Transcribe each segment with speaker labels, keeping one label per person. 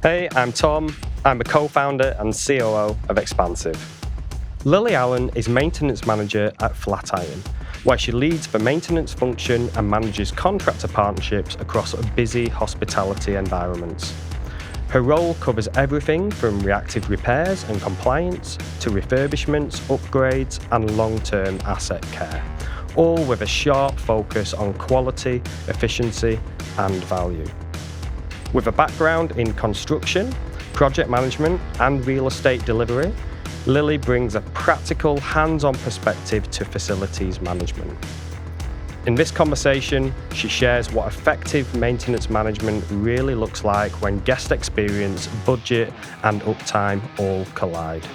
Speaker 1: Hey, I'm Tom. I'm a co-founder and COO of Expansive. Lily Allen is maintenance manager at Flatiron, where she leads the maintenance function and manages contractor partnerships across busy hospitality environments. Her role covers everything from reactive repairs and compliance to refurbishments, upgrades, and long-term asset care, all with a sharp focus on quality, efficiency, and value. With a background in construction, project management, and real estate delivery, Lily brings a practical, hands-on perspective to facilities management. In this conversation, she shares what effective maintenance management really looks like when guest experience, budget, and uptime all collide.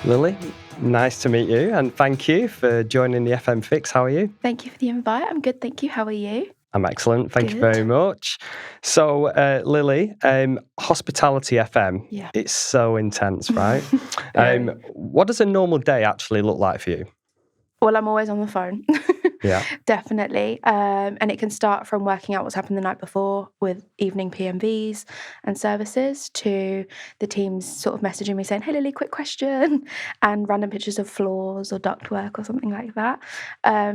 Speaker 1: Lily, nice to meet you, and thank you for joining the FM Fix. How are you?
Speaker 2: Thank you for the invite. I'm good, thank you. How are you?
Speaker 1: I'm excellent. Thank you very much. So, Lily, Hospitality FM, it's so intense, right? What does a normal day actually look like for you?
Speaker 2: Well, I'm always on the phone.
Speaker 1: Yeah.
Speaker 2: Definitely. And it can start from working out what's happened the night before with evening PMVs and services to the teams sort of messaging me saying, hey, Lily, quick question, and random pictures of floors or ductwork or something like that.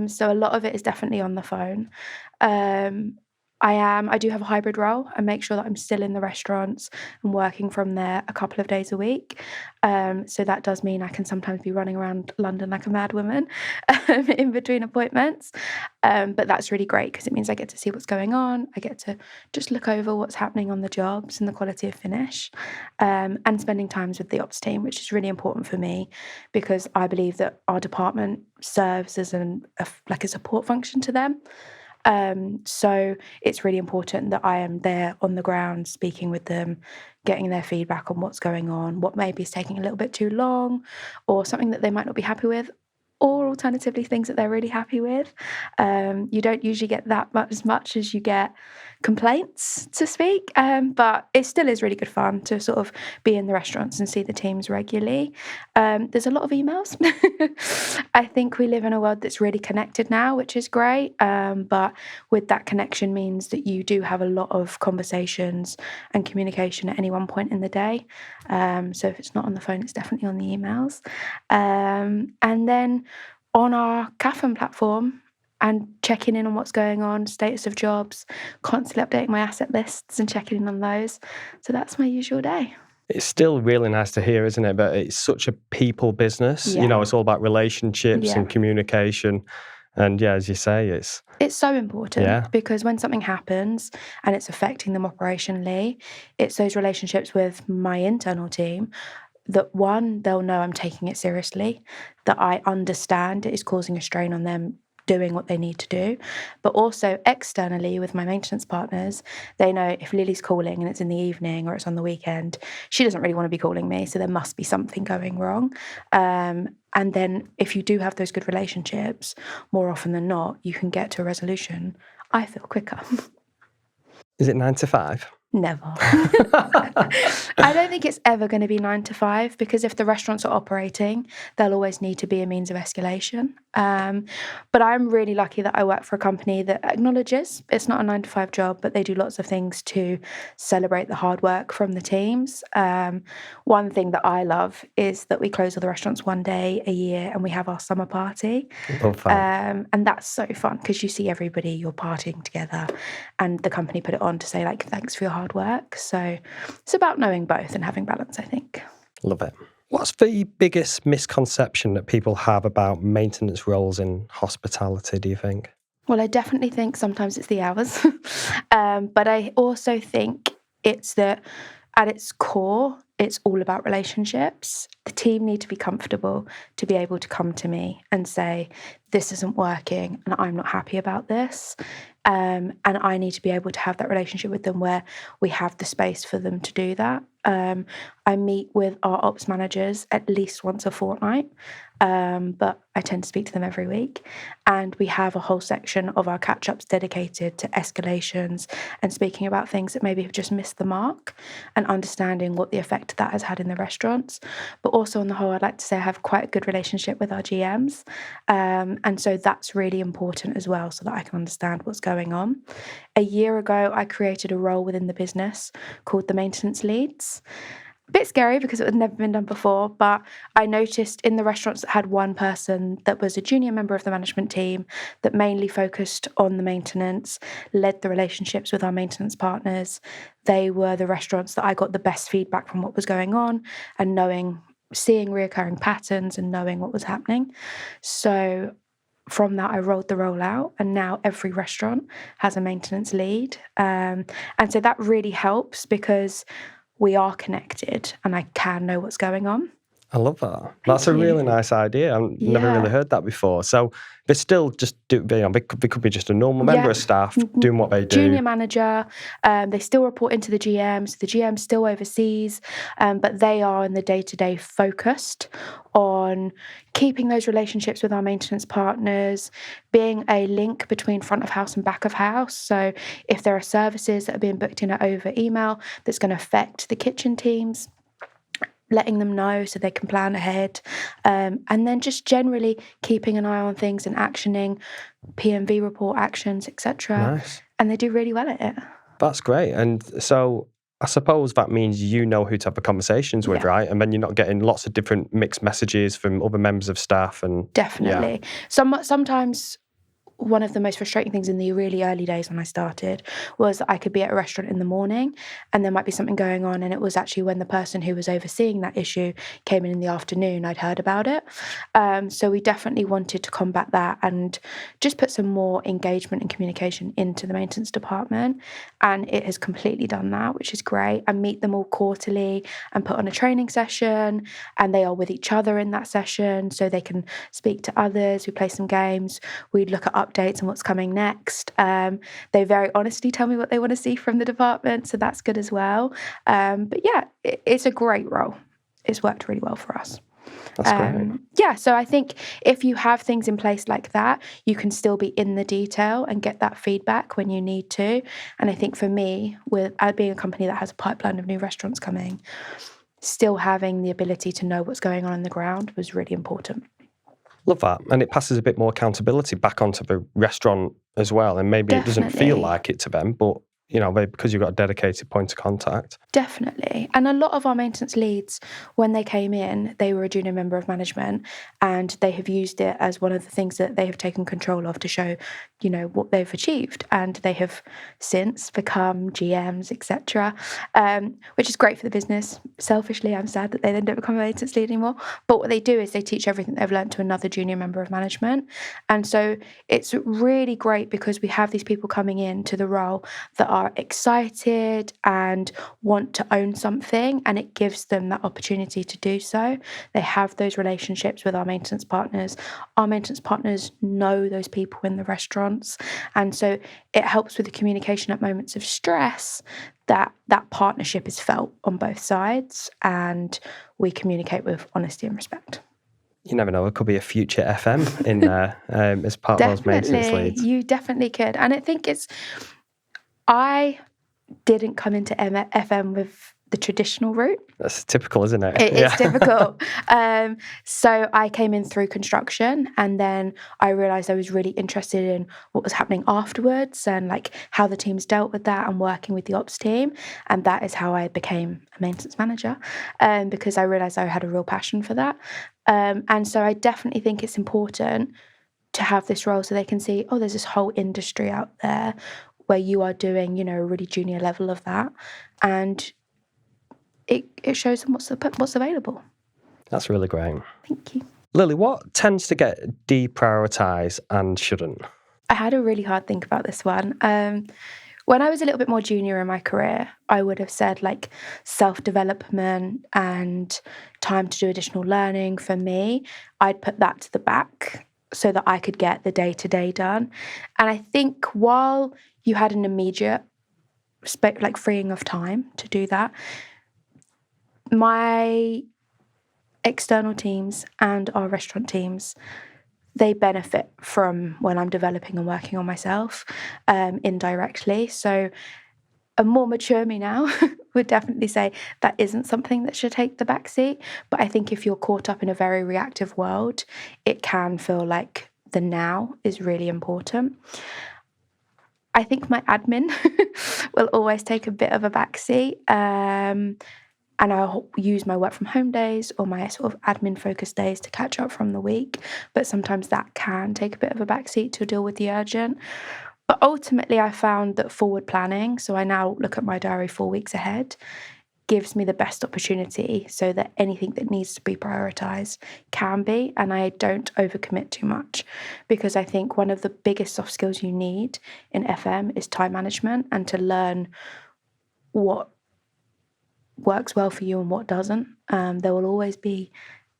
Speaker 2: So a lot of it is definitely on the phone. I do have a hybrid role. I make sure that I'm still in the restaurants and working from there a couple of days a week. So that does mean I can sometimes be running around London like a mad woman in between appointments. But that's really great because it means I get to see what's going on. I get to just look over what's happening on the jobs and the quality of finish, and spending times with the ops team, which is really important for me because I believe that our department serves as a support function to them. So it's really important that I am there on the ground, speaking with them, getting their feedback on what's going on, what maybe is taking a little bit too long, or something that they might not be happy with, or alternatively things that they're really happy with. You don't usually get that much as you get complaints to speak, but it still is really good fun to sort of be in the restaurants and see the teams regularly. There's a lot of emails. I think we live in a world that's really connected now, which is great, but with that connection means that you do have a lot of conversations and communication at any one point in the day. So if it's not on the phone, it's definitely on the emails. And then on our CAFM platform, and checking in on what's going on, status of jobs, constantly updating my asset lists and checking in on those. So that's my usual day.
Speaker 1: It's still really nice to hear, isn't it? But it's such a people business. Yeah. You know, it's all about relationships and communication. And as you say, it's
Speaker 2: so important because when something happens and it's affecting them operationally, it's those relationships with my internal team that, one, they'll know I'm taking it seriously, that I understand it is causing a strain on them doing what they need to do, but also externally with my maintenance partners, they know if Lily's calling and it's in the evening or it's on the weekend, she doesn't really want to be calling me, so there must be something going wrong. And then if you do have those good relationships, more often than not, you can get to a resolution, I feel, quicker.
Speaker 1: Is it 9 to 5?
Speaker 2: Never. I don't think it's ever going to be 9 to 5 because if the restaurants are operating, there'll always need to be a means of escalation. But I'm really lucky that I work for a company that acknowledges it's not a 9 to 5 job, but they do lots of things to celebrate the hard work from the teams. One thing that I love is that we close all the restaurants one day a year and we have our summer party. And that's so fun because you see everybody, you're partying together, and the company put it on to say, like, thanks for your hard work. So it's about knowing both and having balance, I think.
Speaker 1: Love it. What's the biggest misconception that people have about maintenance roles in hospitality, do you think?
Speaker 2: Well, I definitely think sometimes it's the hours. But I also think it's that at its core, it's all about relationships. The team need to be comfortable to be able to come to me and say, this isn't working and I'm not happy about this. And I need to be able to have that relationship with them where we have the space for them to do that. I meet with our ops managers at least once a fortnight. but I tend to speak to them every week. And we have a whole section of our catch-ups dedicated to escalations and speaking about things that maybe have just missed the mark and understanding what the effect that has had in the restaurants. But also on the whole, I'd like to say I have quite a good relationship with our GMs. And so that's really important as well, so that I can understand what's going on. A year ago, I created a role within the business called the maintenance leads. A bit scary because it had never been done before, but I noticed in the restaurants that had one person that was a junior member of the management team that mainly focused on the maintenance, led the relationships with our maintenance partners. They were the restaurants that I got the best feedback from what was going on and seeing reoccurring patterns and knowing what was happening. So from that, I rolled the roll out, and now every restaurant has a maintenance lead. And so that really helps because we are connected and I can know what's going on.
Speaker 1: I love that. That's a
Speaker 2: you.
Speaker 1: really nice idea. I've never really
Speaker 2: Yeah.
Speaker 1: heard that before. So they still just they could be just a normal member
Speaker 2: Yeah.
Speaker 1: of staff doing what they do.
Speaker 2: Junior manager, they still report into the GM, so the GM still oversees, but they are in the day-to-day focused on keeping those relationships with our maintenance partners, being a link between front of house and back of house. So if there are services that are being booked in over email that's going to affect the kitchen teams, letting them know so they can plan ahead, and then just generally keeping an eye on things and actioning PMV report actions, etc.
Speaker 1: Nice.
Speaker 2: And they do really well at it.
Speaker 1: That's great. And so I suppose that means you know who to have the conversations with, right? And then you're not getting lots of different mixed messages from other members of staff. And
Speaker 2: Definitely. Sometimes one of the most frustrating things in the really early days when I started was that I could be at a restaurant in the morning and there might be something going on, and it was actually when the person who was overseeing that issue came in the afternoon, I'd heard about it. So we definitely wanted to combat that and just put some more engagement and communication into the maintenance department, and it has completely done that, which is great. I meet them all quarterly and put on a training session, and they are with each other in that session so they can speak to others. We play some games, we look at updates and what's coming next. They very honestly tell me what they want to see from the department, so that's good as well. But yeah, it's a great role. It's worked really well for us.
Speaker 1: that's great.
Speaker 2: Yeah, so I think if you have things in place like that, you can still be in the detail and get that feedback when you need to. And I think for me, with being a company that has a pipeline of new restaurants coming, still having the ability to know what's going on the ground was really important.
Speaker 1: Love that. And it passes a bit more accountability back onto the restaurant as well. And maybe it doesn't feel
Speaker 2: Definitely.
Speaker 1: like it to them, but because you've got a dedicated point of contact.
Speaker 2: Definitely. And a lot of our maintenance leads, when they came in, they were a junior member of management, and they have used it as one of the things that they have taken control of to show, what they've achieved. And they have since become GMs, etc., which is great for the business. Selfishly, I'm sad that they then don't become a maintenance lead anymore. But what they do is they teach everything they've learned to another junior member of management. And so it's really great because we have these people coming into the role that are excited and want to own something, and it gives them that opportunity to do so. They have those relationships with our maintenance partners. Our maintenance partners know those people in the restaurants, and so it helps with the communication at moments of stress, that partnership is felt on both sides, and we communicate with honesty and respect.
Speaker 1: You never know, it could be a future FM in there as part of those maintenance leads.
Speaker 2: You definitely could. And I think I didn't come into FM with the traditional route.
Speaker 1: That's typical, isn't it?
Speaker 2: It's difficult. So I came in through construction, and then I realised I was really interested in what was happening afterwards and like how the teams dealt with that and working with the ops team. And that is how I became a maintenance manager, because I realised I had a real passion for that. And so I definitely think it's important to have this role so they can see, oh, there's this whole industry out there where you are doing, a really junior level of that. And it shows them what's available.
Speaker 1: That's really great.
Speaker 2: Thank you.
Speaker 1: Lily, what tends to get deprioritised and shouldn't?
Speaker 2: I had a really hard think about this one. When I was a little bit more junior in my career, I would have said like self-development and time to do additional learning. For me, I'd put that to the back so that I could get the day-to-day done. And I think while you had an immediate freeing of time to do that, my external teams and our restaurant teams, they benefit from when I'm developing and working on myself indirectly. So a more mature me now would definitely say that isn't something that should take the back seat. But I think if you're caught up in a very reactive world, it can feel like the now is really important. I think my admin will always take a bit of a backseat. And I'll use my work from home days or my sort of admin focused days to catch up from the week. But sometimes that can take a bit of a backseat to deal with the urgent. But ultimately, I found that forward planning, so I now look at my diary 4 weeks ahead, gives me the best opportunity so that anything that needs to be prioritized can be, and I don't overcommit too much, because I think one of the biggest soft skills you need in FM is time management and to learn what works well for you and what doesn't. There will always be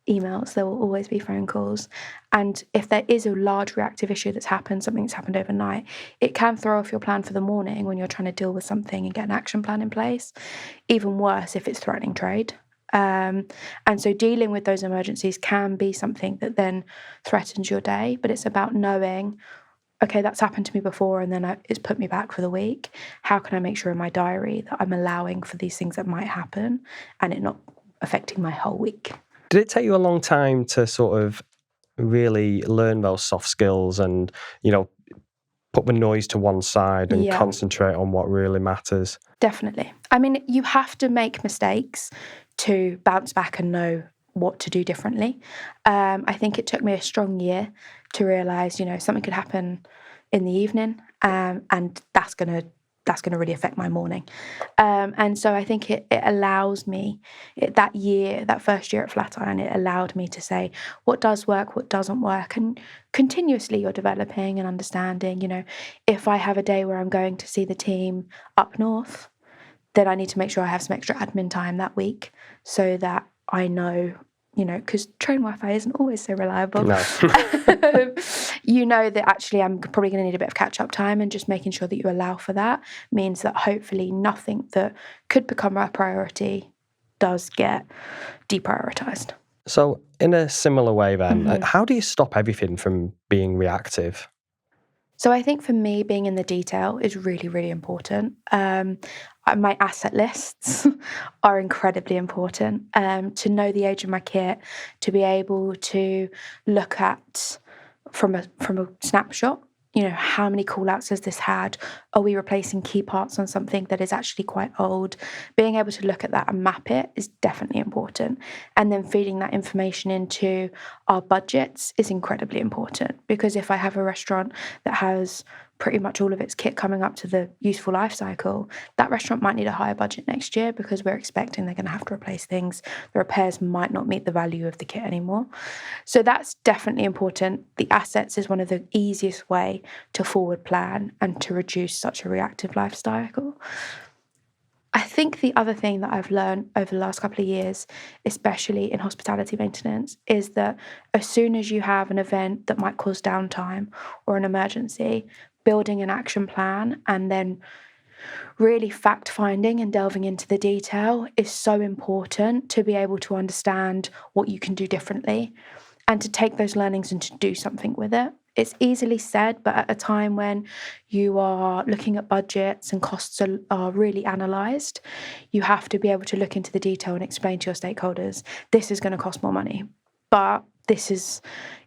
Speaker 2: emails, there will always be phone calls. And if there is a large reactive issue that's happened, something that's happened overnight, it can throw off your plan for the morning when you're trying to deal with something and get an action plan in place. Even worse if it's threatening trade. And so dealing with those emergencies can be something that then threatens your day, but it's about knowing, okay, that's happened to me before and then it's put me back for the week. How can I make sure in my diary that I'm allowing for these things that might happen and it not affecting my whole week?
Speaker 1: Did it take you a long time to sort of really learn those soft skills and, put the noise to one side and
Speaker 2: Yeah.
Speaker 1: concentrate on what really matters?
Speaker 2: Definitely. I mean, you have to make mistakes to bounce back and know what to do differently. I think it took me a strong year to realise, something could happen in the evening, and that's gonna really affect my morning. And so I think it allows me, that first year at Flatiron, it allowed me to say what does work, what doesn't work, and continuously you're developing and understanding. If I have a day where I'm going to see the team up north, then I need to make sure I have some extra admin time that week so that I know, because train Wi-Fi isn't always so reliable.
Speaker 1: No.
Speaker 2: That actually I'm probably going to need a bit of catch-up time, and just making sure that you allow for that means that hopefully nothing that could become a priority does get deprioritized.
Speaker 1: So in a similar way then, how do you stop everything from being reactive?
Speaker 2: So I think for me, being in the detail is really, really important. My asset lists are incredibly important. To know the age of my kit, to be able to look at from a snapshot, how many call outs has this had? Are we replacing key parts on something that is actually quite old? Being able to look at that and map it is definitely important. And then feeding that information into our budgets is incredibly important, because if I have a restaurant that has pretty much all of its kit coming up to the useful life cycle, that restaurant might need a higher budget next year because we're expecting they're going to have to replace things. The repairs might not meet the value of the kit anymore. So that's definitely important. The assets is one of the easiest way to forward plan and to reduce such a reactive life cycle. I think the other thing that I've learned over the last couple of years, especially in hospitality maintenance, is that as soon as you have an event that might cause downtime or an emergency, building an action plan and then really fact finding and delving into the detail is so important to be able to understand what you can do differently and to take those learnings and to do something with it. It's easily said, but at a time when you are looking at budgets and costs are really analysed, you have to be able to look into the detail and explain to your stakeholders, this is going to cost more money, but this is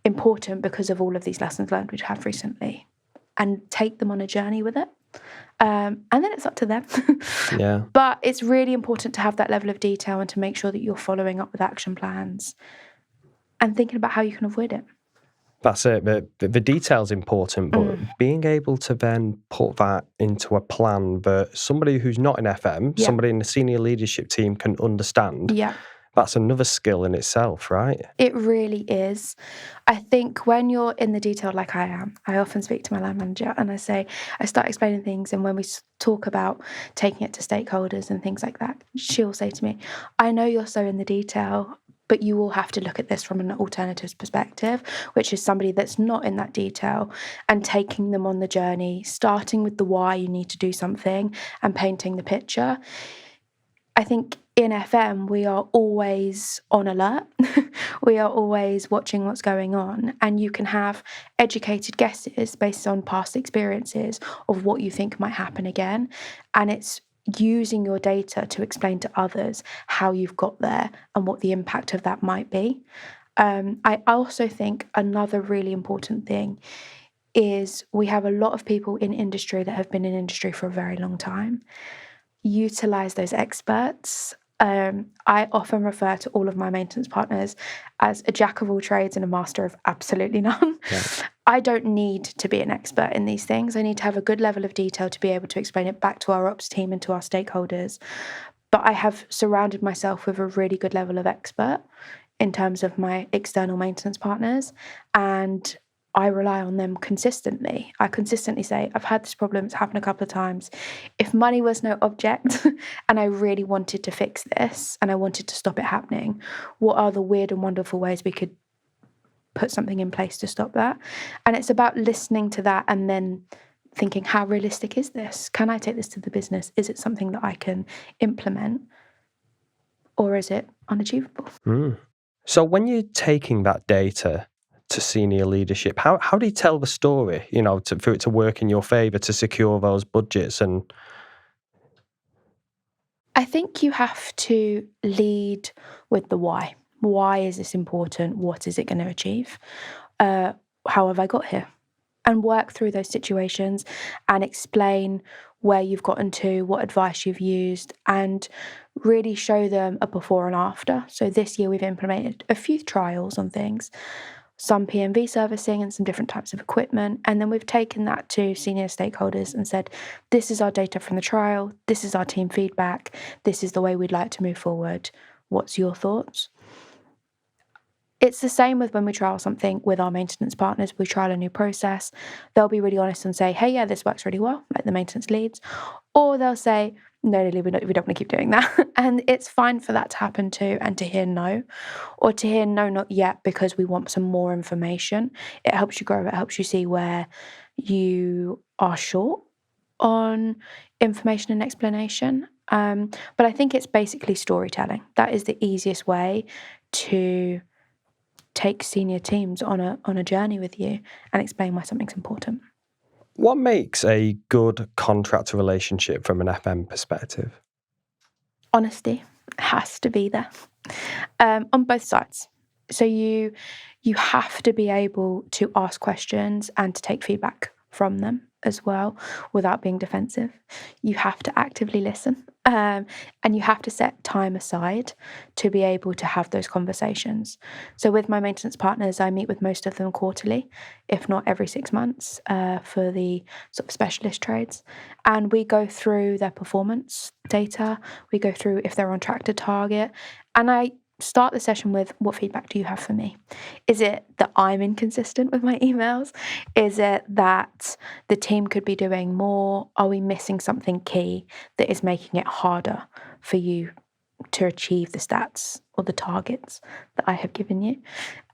Speaker 2: important because of all of these lessons learned we've had recently, and take them on a journey with it. And then it's up to them.
Speaker 1: Yeah.
Speaker 2: But it's really important to have that level of detail and to make sure that you're following up with action plans and thinking about how you can avoid it.
Speaker 1: That's it. The detail's important, but being able to then put that into a plan that somebody who's not in FM, somebody in the senior leadership team can understand, that's another skill in itself, right?
Speaker 2: It really is. I think when you're in the detail like I am, I often speak to my line manager and I start explaining things, and when we talk about taking it to stakeholders and things like that, she'll say to me, I know you're so in the detail, but you will have to look at this from an alternatives perspective, which is somebody that's not in that detail, and taking them on the journey, starting with the why you need to do something and painting the picture. I think in FM, we are always on alert. We are always watching what's going on. And you can have educated guesses based on past experiences of what you think might happen again. And it's using your data to explain to others how you've got there and what the impact of that might be. I also think another really important thing is we have a lot of people in industry that have been in industry for a very long time. Utilize those experts. I often refer to all of my maintenance partners as a jack of all trades and a master of absolutely none.
Speaker 1: Yeah.
Speaker 2: I don't need to be an expert in these things. I need to have a good level of detail to be able to explain it back to our ops team and to our stakeholders. But I have surrounded myself with a really good level of expert in terms of my external maintenance partners, and I rely on them consistently. I consistently say, I've had this problem, it's happened a couple of times. If money was no object and I really wanted to fix this and I wanted to stop it happening, what are the weird and wonderful ways we could put something in place to stop that? And it's about listening to that and then thinking, how realistic is this? Can I take this to the business? Is it something that I can implement? Or is it unachievable?
Speaker 1: So when you're taking that data to senior leadership, how do you tell the story, for it to work in your favour, to secure those budgets? And
Speaker 2: I think you have to lead with the why. Why is this important? What is it going to achieve? How have I got here? And work through those situations and explain where you've gotten to, what advice you've used, and really show them a before and after. So this year we've implemented a few trials on things, some PMV servicing and some different types of equipment. And then we've taken that to senior stakeholders and said, this is our data from the trial, this is our team feedback, this is the way we'd like to move forward. What's your thoughts? It's the same with when we trial something with our maintenance partners. We trial a new process. They'll be really honest and say, hey, yeah, this works really well, like the maintenance leads. Or they'll say, no, Lily, we don't want to keep doing that. And it's fine for that to happen too, and to hear no, or to hear no, not yet, because we want some more information. It helps you grow. It helps you see where you are short on information and explanation. But I think it's basically storytelling. That is the easiest way to take senior teams on a journey with you and explain why something's important.
Speaker 1: what makes a good contractor relationship from an FM perspective?
Speaker 2: Honesty has to be there on both sides. So you have to be able to ask questions and to take feedback from them as well without being defensive. You have to actively listen, and you have to set time aside to be able to have those conversations. So with my maintenance partners, I meet with most of them quarterly, if not every 6 months, for the sort of specialist trades. And we go through their performance data, we go through if they're on track to target, and I start the session with, what feedback do you have for me? Is it that I'm inconsistent with my emails? Is it that the team could be doing more? Are we missing something key that is making it harder for you to achieve the stats or the targets that I have given you?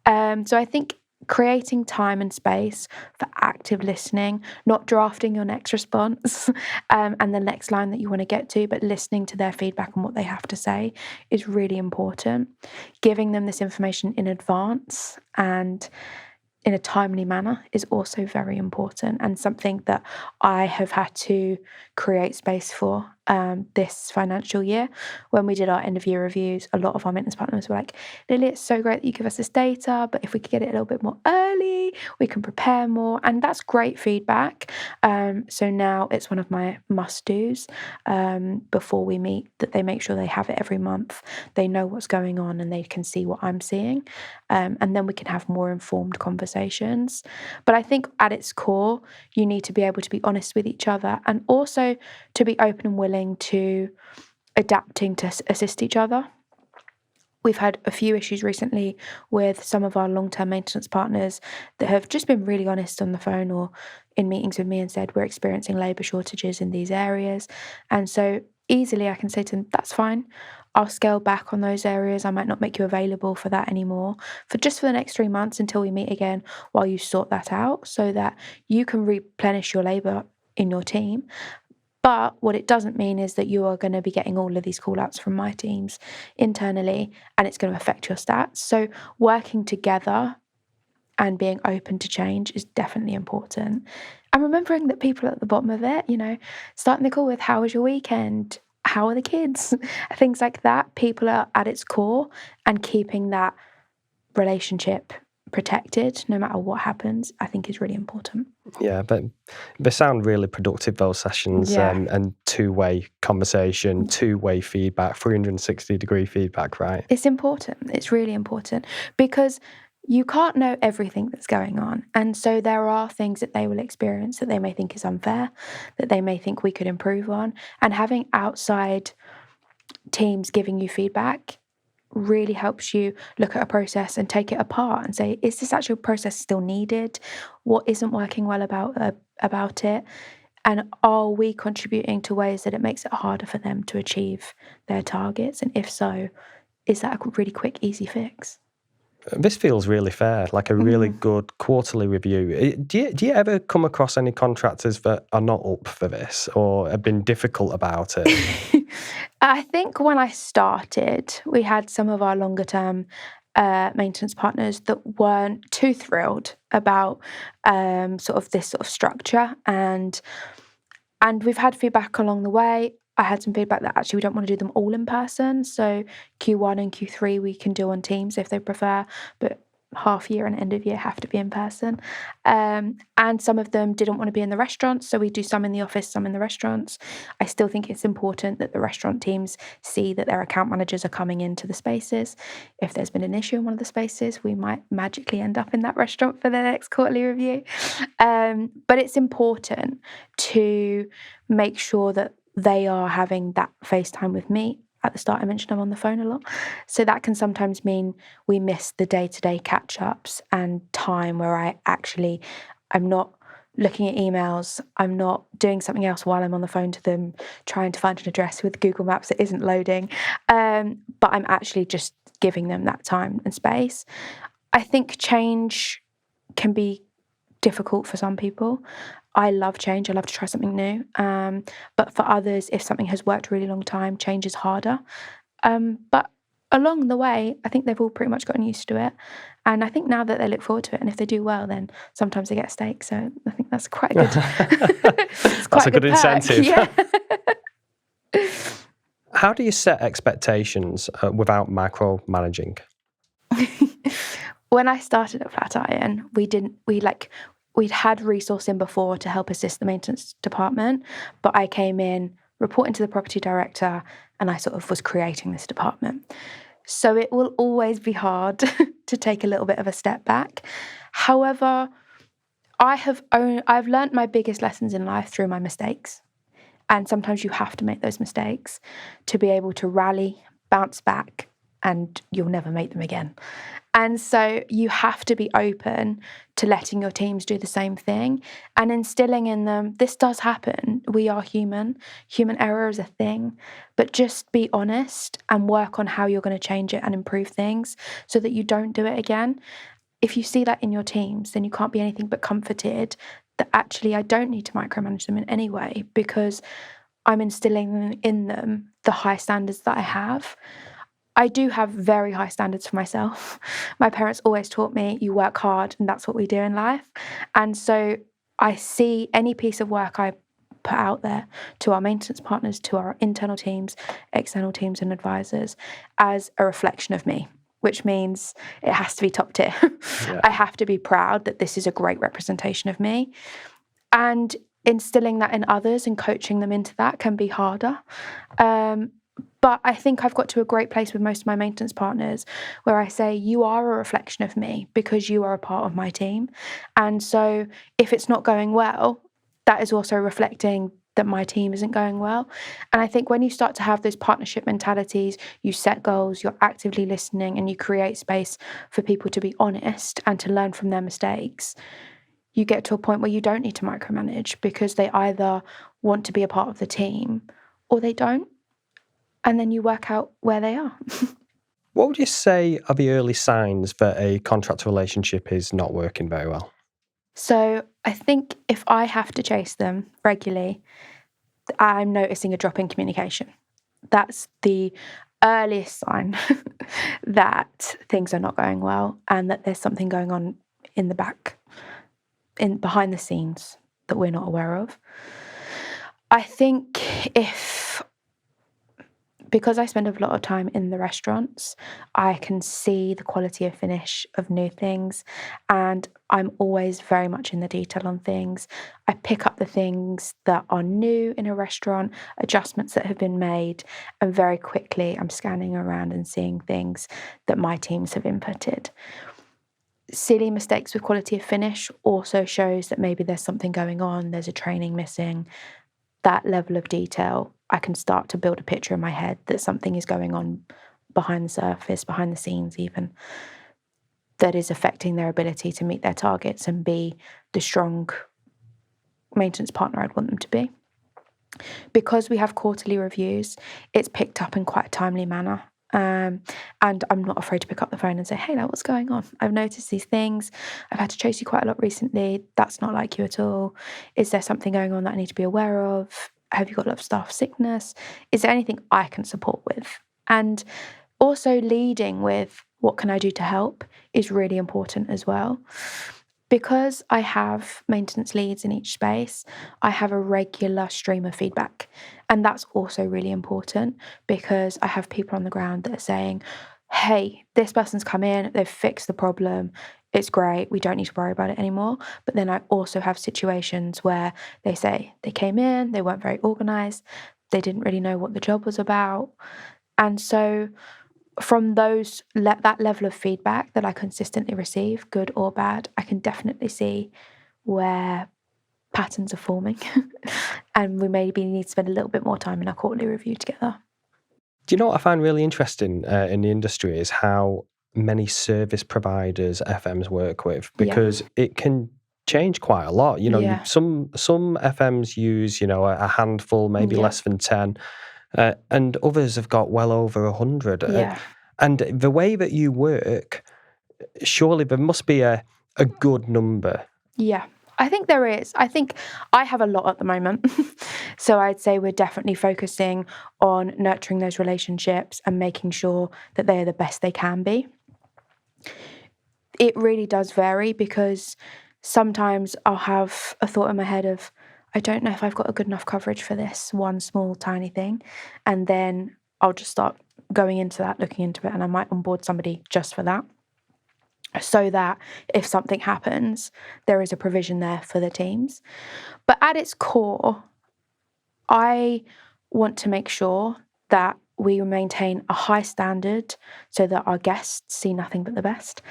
Speaker 2: So I think creating time and space for active listening, not drafting your next response and the next line that you want to get to, but listening to their feedback and what they have to say is really important. Giving them this information in advance and in a timely manner is also very important, and something that I have had to create space for this financial year. When we did our end of year reviews, a lot of our maintenance partners were like, Lily, it's so great that you give us this data, but if we could get it a little bit more early, we can prepare more. And that's great feedback. So now it's one of my must-dos before we meet, that they make sure they have it every month. They know what's going on and they can see what I'm seeing. And then we can have more informed conversations. But I think at its core, you need to be able to be honest with each other, and also to be open and willing to adapting to assist each other. We've had a few issues recently with some of our long-term maintenance partners that have just been really honest on the phone or in meetings with me and said, we're experiencing labour shortages in these areas. And so easily I can say to them, that's fine. I'll scale back on those areas. I might not make you available for that anymore for the next 3 months until we meet again, while you sort that out, so that you can replenish your labour in your team. But what it doesn't mean is that you are going to be getting all of these call outs from my teams internally, and it's going to affect your stats. So working together and being open to change is definitely important. And remembering that people are at the bottom of it, starting the call with, how was your weekend? How are the kids? Things like that. People are at its core, and keeping that relationship protected no matter what happens, I think is really important.
Speaker 1: Yeah, but they sound really productive, those sessions,
Speaker 2: Yeah.
Speaker 1: and two-way conversation, two-way feedback, 360-degree feedback, right?
Speaker 2: It's important. It's really important, because you can't know everything that's going on. And so there are things that they will experience that they may think is unfair, that they may think we could improve on. And having outside teams giving you feedback really helps you look at a process and take it apart and say, is this actual process still needed? What isn't working well about it? And are we contributing to ways that it makes it harder for them to achieve their targets? And if so, is that a really quick, easy fix?
Speaker 1: This feels really fair, like a really good quarterly review. Do you ever come across any contractors that are not up for this or have been difficult about it?
Speaker 2: I think when I started, we had some of our longer term maintenance partners that weren't too thrilled about sort of this sort of structure, and we've had feedback along the way. I had some feedback that actually we don't want to do them all in person. So Q1 and Q3 we can do on Teams if they prefer, but half year and end of year have to be in person. And some of them didn't want to be in the restaurants, so we do some in the office, some in the restaurants. I still think it's important that the restaurant teams see that their account managers are coming into the spaces. If there's been an issue in one of the spaces, we might magically end up in that restaurant for the next quarterly review. But it's important to make sure that they are having that FaceTime with me. At the start, I mentioned I'm on the phone a lot. So that can sometimes mean we miss the day-to-day catch-ups and time where I'm not looking at emails, I'm not doing something else while I'm on the phone to them, trying to find an address with Google Maps that isn't loading. But I'm actually just giving them that time and space. I think change can be difficult for some people. I love change. I love to try something new. But for others, if something has worked a really long time, change is harder. But along the way, I think they've all pretty much gotten used to it. And I think now that they look forward to it, and if they do well, then sometimes they get a steak. So I think that's quite a good. It's quite
Speaker 1: That's a good
Speaker 2: perk.
Speaker 1: incentive.
Speaker 2: Yeah.
Speaker 1: How do you set expectations without micromanaging?
Speaker 2: When I started at Flatiron, we'd had resource in before to help assist the maintenance department, but I came in reporting to the property director, and I sort of was creating this department. So it will always be hard to take a little bit of a step back. However, I've learned my biggest lessons in life through my mistakes. And sometimes you have to make those mistakes to be able to rally, bounce back, and you'll never make them again. And so you have to be open to letting your teams do the same thing and instilling in them, this does happen. We are human. Human error is a thing. But just be honest and work on how you're going to change it and improve things so that you don't do it again. If you see that in your teams, then you can't be anything but comforted that actually I don't need to micromanage them in any way because I'm instilling in them the high standards that I have. I do have very high standards for myself. My parents always taught me, you work hard and that's what we do in life. And so I see any piece of work I put out there to our maintenance partners, to our internal teams, external teams and advisors as a reflection of me, which means it has to be top tier. Yeah. I have to be proud that this is a great representation of me. And instilling that in others and coaching them into that can be harder. But I think I've got to a great place with most of my maintenance partners where I say, you are a reflection of me because you are a part of my team. And so if it's not going well, that is also reflecting that my team isn't going well. And I think when you start to have those partnership mentalities, you set goals, you're actively listening, and you create space for people to be honest and to learn from their mistakes, you get to a point where you don't need to micromanage because they either want to be a part of the team or they don't. And then you work out where they are.
Speaker 1: What would you say are the early signs that a contractor relationship is not working very well?
Speaker 2: So I think if I have to chase them regularly, I'm noticing a drop in communication. That's the earliest sign that things are not going well and that there's something going on in the back, in behind the scenes that we're not aware of. I think because I spend a lot of time in the restaurants, I can see the quality of finish of new things, and I'm always very much in the detail on things. I pick up the things that are new in a restaurant, adjustments that have been made, and very quickly I'm scanning around and seeing things that my teams have inputted. Silly mistakes with quality of finish also shows that maybe there's something going on, there's a training missing. That level of detail, I can start to build a picture in my head that something is going on behind the surface, behind the scenes even, that is affecting their ability to meet their targets and be the strong maintenance partner I'd want them to be. Because we have quarterly reviews, it's picked up in quite a timely manner. And I'm not afraid to pick up the phone and say, hey, now what's going on? I've noticed these things. I've had to chase you quite a lot recently. That's not like you at all. Is there something going on that I need to be aware of? Have you got a lot of staff sickness? Is there anything I can support with? And also leading with what can I do to help is really important as well. Because I have maintenance leads in each space, I have a regular stream of feedback. And that's also really important because I have people on the ground that are saying, hey, this person's come in, they've fixed the problem, it's great, we don't need to worry about it anymore. But then I also have situations where they say they came in, they weren't very organised, they didn't really know what the job was about. And so from that level of feedback that I consistently receive, good or bad, I can definitely see where patterns are forming and we maybe need to spend a little bit more time in our quarterly review together.
Speaker 1: Do you know what I find really interesting in the industry is how many service providers FMs work with, because it can change quite a lot.
Speaker 2: Yeah.
Speaker 1: Some FMs use a handful, maybe
Speaker 2: Yeah.
Speaker 1: less than 10, and others have got well over 100.
Speaker 2: Yeah.
Speaker 1: And the way that you work, surely there must be a good number.
Speaker 2: Yeah, I think there is. I think I have a lot at the moment. So I'd say we're definitely focusing on nurturing those relationships and making sure that they are the best they can be. It really does vary because sometimes I'll have a thought in my head of, I don't know if I've got a good enough coverage for this one small tiny thing. And then I'll just start going into that, looking into it, and I might onboard somebody just for that. So that if something happens, there is a provision there for the teams. But at its core, I want to make sure that we maintain a high standard so that our guests see nothing but the best,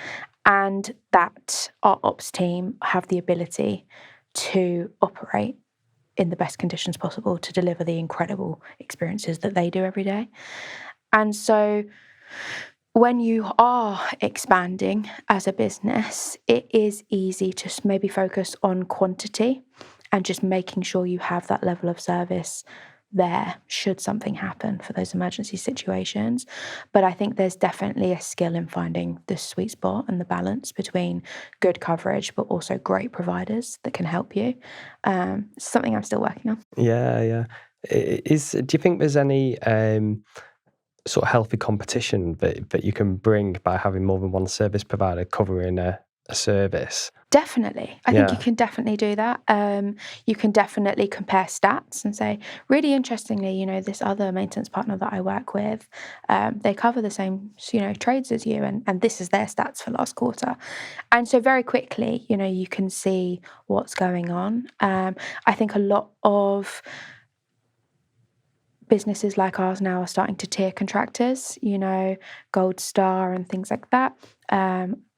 Speaker 2: and that our ops team have the ability to operate in the best conditions possible to deliver the incredible experiences that they do every day. And so when you are expanding as a business, it is easy to maybe focus on quantity and just making sure you have that level of service there should something happen for those emergency situations. But I think there's definitely a skill in finding the sweet spot and the balance between good coverage but also great providers that can help you. Something I'm still working on.
Speaker 1: Yeah. Do you think there's any sort of healthy competition that you can bring by having more than one service provider covering a service?
Speaker 2: Definitely. I think you can definitely do that. You can definitely compare stats and say, really interestingly, this other maintenance partner that I work with, they cover the same, trades as you, and this is their stats for last quarter. And so very quickly, you can see what's going on. I think a lot of businesses like ours now are starting to tier contractors, Gold Star and things like that.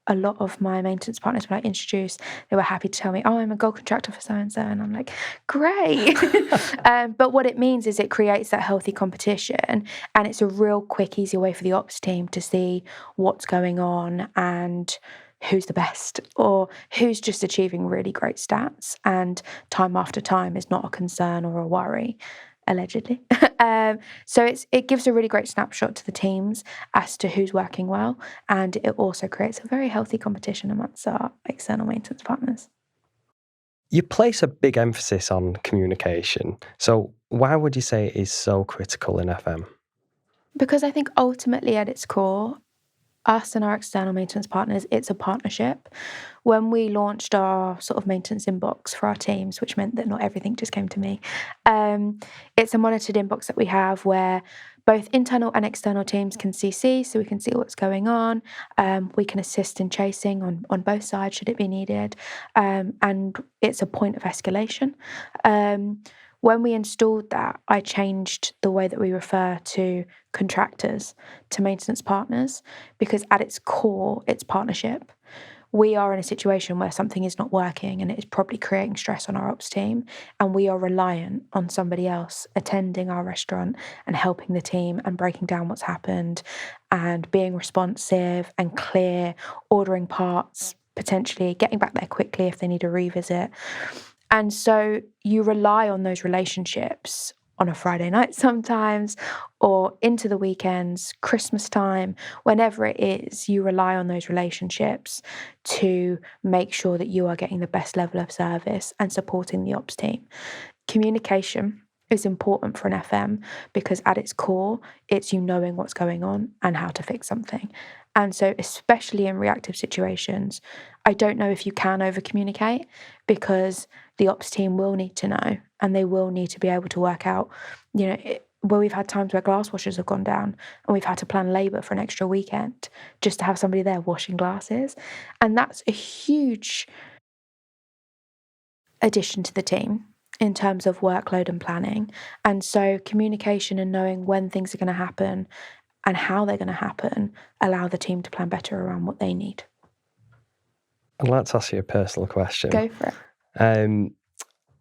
Speaker 2: A lot of my maintenance partners, when I introduced, they were happy to tell me, oh, I'm a gold contractor for so-and-so. And I'm like, great. But what it means is it creates that healthy competition. And it's a real quick, easy way for the ops team to see what's going on and who's the best or who's just achieving really great stats. And time after time is not a concern or a worry. Allegedly. So it gives a really great snapshot to the teams as to who's working well, and it also creates a very healthy competition amongst our external maintenance partners.
Speaker 1: You place a big emphasis on communication. So Why would you say it is so critical in FM?
Speaker 2: Because I think ultimately at its core, us and our external maintenance partners, it's a partnership. When we launched our sort of maintenance inbox for our teams, which meant that not everything just came to me, it's a monitored inbox that we have where both internal and external teams can CC, so we can see what's going on. We can assist in chasing on both sides should it be needed. And it's a point of escalation. When we installed that, I changed the way that we refer to contractors to maintenance partners because at its core, it's partnership. We are in a situation where something is not working and it is probably creating stress on our ops team, and we are reliant on somebody else attending our restaurant and helping the team and breaking down what's happened and being responsive and clear, ordering parts, potentially getting back there quickly if they need a revisit. And so you rely on those relationships on a Friday night sometimes, or into the weekends, Christmas time, whenever it is, you rely on those relationships to make sure that you are getting the best level of service and supporting the ops team. Communication is important for an FM because at its core, it's you knowing what's going on and how to fix something. And so, especially in reactive situations, I don't know if you can over communicate because the ops team will need to know and they will need to be able to work out, where we've had times where glass washers have gone down and we've had to plan labour for an extra weekend just to have somebody there washing glasses. And that's a huge addition to the team in terms of workload and planning. And so communication and knowing when things are going to happen and how they're going to happen allow the team to plan better around what they need.
Speaker 1: I'd like to ask you a personal question.
Speaker 2: Go for it.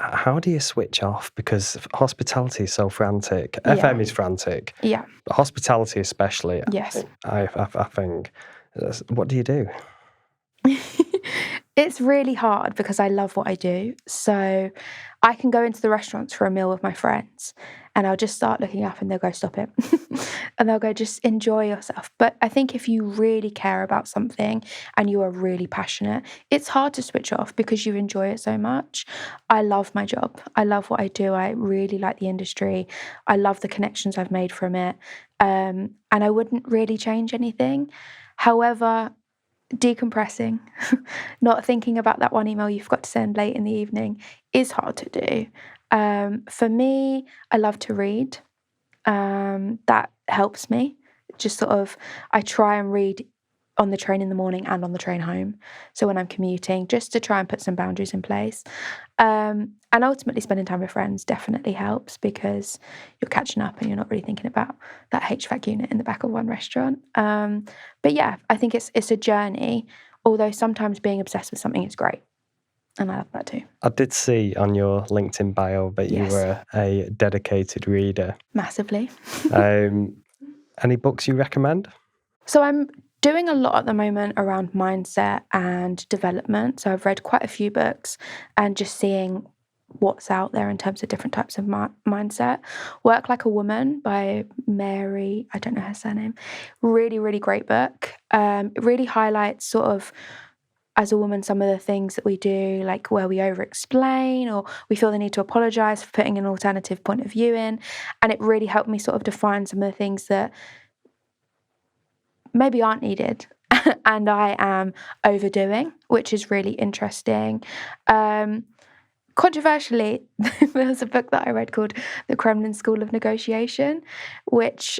Speaker 1: How do you switch off? Because hospitality is so frantic.
Speaker 2: Yeah.
Speaker 1: FM is frantic.
Speaker 2: Yeah.
Speaker 1: But hospitality especially.
Speaker 2: Yes.
Speaker 1: I think. What do you do?
Speaker 2: It's really hard because I love what I do. So I can go into the restaurants for a meal with my friends and I'll just start looking up and they'll go, stop it. And they'll go, just enjoy yourself. But I think if you really care about something and you are really passionate, it's hard to switch off because you enjoy it so much. I love my job. I love what I do. I really like the industry. I love the connections I've made from it. And I wouldn't really change anything. However, decompressing, not thinking about that one email you've got to send late in the evening is hard to do. For me, I love to read. That helps me. Just sort of, I try and read on the train in the morning and on the train home. So when I'm commuting, just to try and put some boundaries in place. And ultimately spending time with friends definitely helps because you're catching up and you're not really thinking about that HVAC unit in the back of one restaurant. But yeah, I think it's a journey, although sometimes being obsessed with something is great. And I love that too.
Speaker 1: I did see on your LinkedIn bio that you were a dedicated reader.
Speaker 2: Massively.
Speaker 1: Any books you recommend?
Speaker 2: So I'm doing a lot at the moment around mindset and development. So I've read quite a few books and just seeing what's out there in terms of different types of mindset. Work Like a Woman by Mary, I don't know her surname. Really, really great book. It really highlights sort of, as a woman, some of the things that we do, like where we over-explain or we feel the need to apologise for putting an alternative point of view in. And it really helped me sort of define some of the things that maybe aren't needed and I am overdoing, which is really interesting. Controversially, there was a book that I read called The Kremlin School of Negotiation, which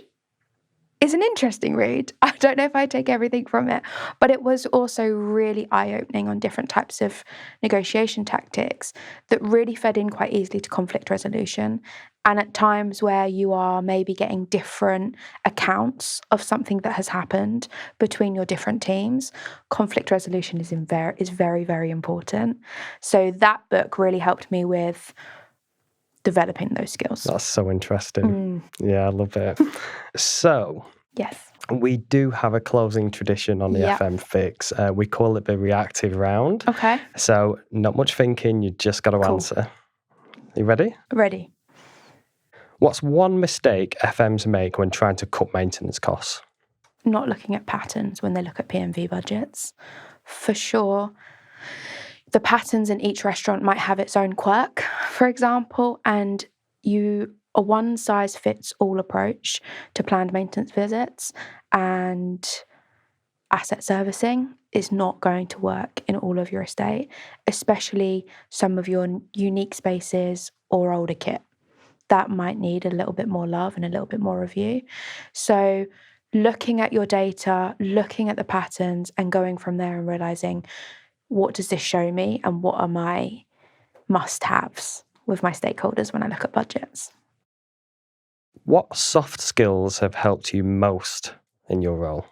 Speaker 2: is an interesting read. I don't know if I take everything from it, but it was also really eye-opening on different types of negotiation tactics that really fed in quite easily to conflict resolution. And at times where you are maybe getting different accounts of something that has happened between your different teams, conflict resolution is very, very important. So that book really helped me with developing those skills.
Speaker 1: That's so interesting. Yeah, I love it. So,
Speaker 2: yes,
Speaker 1: we do have a closing tradition on the FM Fix. We call it the reactive round.
Speaker 2: Okay.
Speaker 1: So, not much thinking, you just got to answer. You ready?
Speaker 2: Ready.
Speaker 1: What's one mistake FMs make when trying to cut maintenance costs?
Speaker 2: Not looking at patterns when they look at P&V budgets. For sure, the patterns in each restaurant might have its own quirk, for example, and a one-size-fits-all approach to planned maintenance visits and asset servicing is not going to work in all of your estate, especially some of your unique spaces or older kit. That might need a little bit more love and a little bit more review. So looking at your data, looking at the patterns and going from there and realizing, what does this show me and what are my must-haves with my stakeholders when I look at budgets?
Speaker 1: What soft skills have helped you most in your role?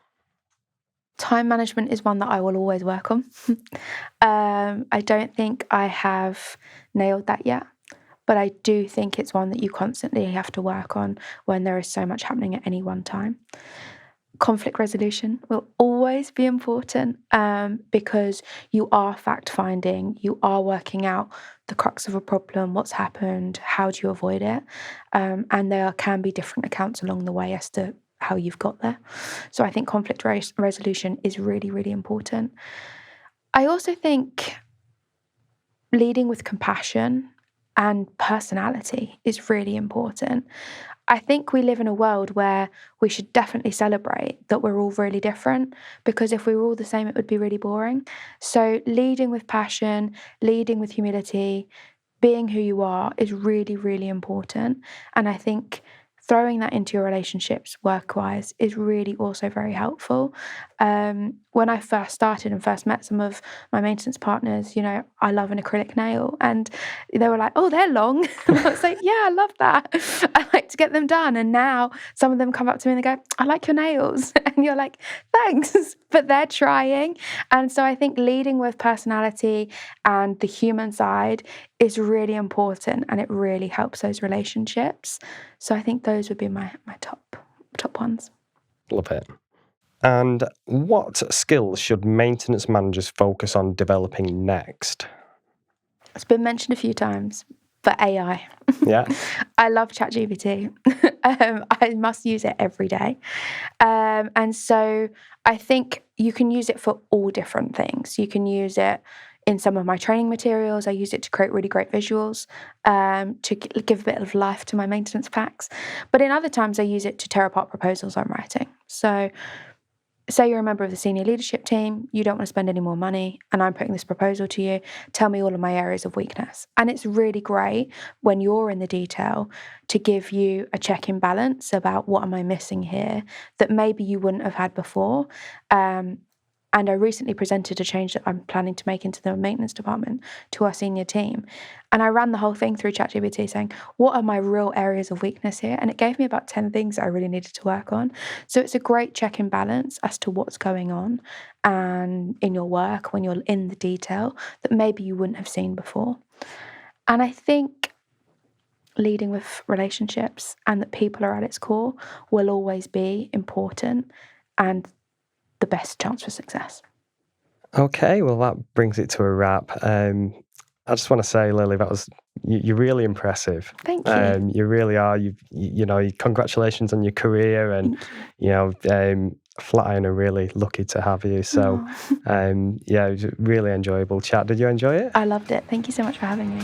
Speaker 2: Time management is one that I will always work on. I don't think I have nailed that yet, but I do think it's one that you constantly have to work on when there is so much happening at any one time. Conflict resolution will always be important because you are fact finding, you are working out the crux of a problem, what's happened, how do you avoid it, and there can be different accounts along the way as to how you've got there. So I think conflict resolution is really, really important. I also think leading with compassion and personality is really important. I think we live in a world where we should definitely celebrate that we're all really different, because if we were all the same, it would be really boring. So leading with passion, leading with humility, being who you are is really, really important. And I think throwing that into your relationships work-wise is really also very helpful. When I first started and first met some of my maintenance partners, I love an acrylic nail, and they were like, "Oh, they're long." And I was like, "Yeah, I love that. I like to get them done." And now some of them come up to me and they go, "I like your nails." And you're like, "Thanks," but they're trying. And so I think leading with personality and the human side is really important, and it really helps those relationships. So I think those would be my top ones.
Speaker 1: Love it. And what skills should maintenance managers focus on developing next?
Speaker 2: It's been mentioned a few times, but AI.
Speaker 1: Yeah.
Speaker 2: I love ChatGPT. I must use it every day. And so I think you can use it for all different things. You can use it in some of my training materials. I use it to create really great visuals, to give a bit of life to my maintenance packs. But in other times, I use it to tear apart proposals I'm writing. So say you're a member of the senior leadership team, you don't want to spend any more money, and I'm putting this proposal to you, tell me all of my areas of weakness. And it's really great when you're in the detail to give you a check and balance about what am I missing here that maybe you wouldn't have had before. And I recently presented a change that I'm planning to make into the maintenance department to our senior team. And I ran the whole thing through ChatGPT saying, what are my real areas of weakness here? And it gave me about 10 things I really needed to work on. So it's a great check and balance as to what's going on and in your work when you're in the detail that maybe you wouldn't have seen before. And I think leading with relationships and that people are at its core will always be important and the best chance for success.
Speaker 1: Okay, well, that brings it to a wrap. I just want to say, Lily, you're really impressive.
Speaker 2: Thank you.
Speaker 1: You really are. Congratulations on your career, and Flatiron are really lucky to have you. So,
Speaker 2: Aw.
Speaker 1: it was a really enjoyable chat. Did you enjoy it?
Speaker 2: I loved it. Thank you so much for having me.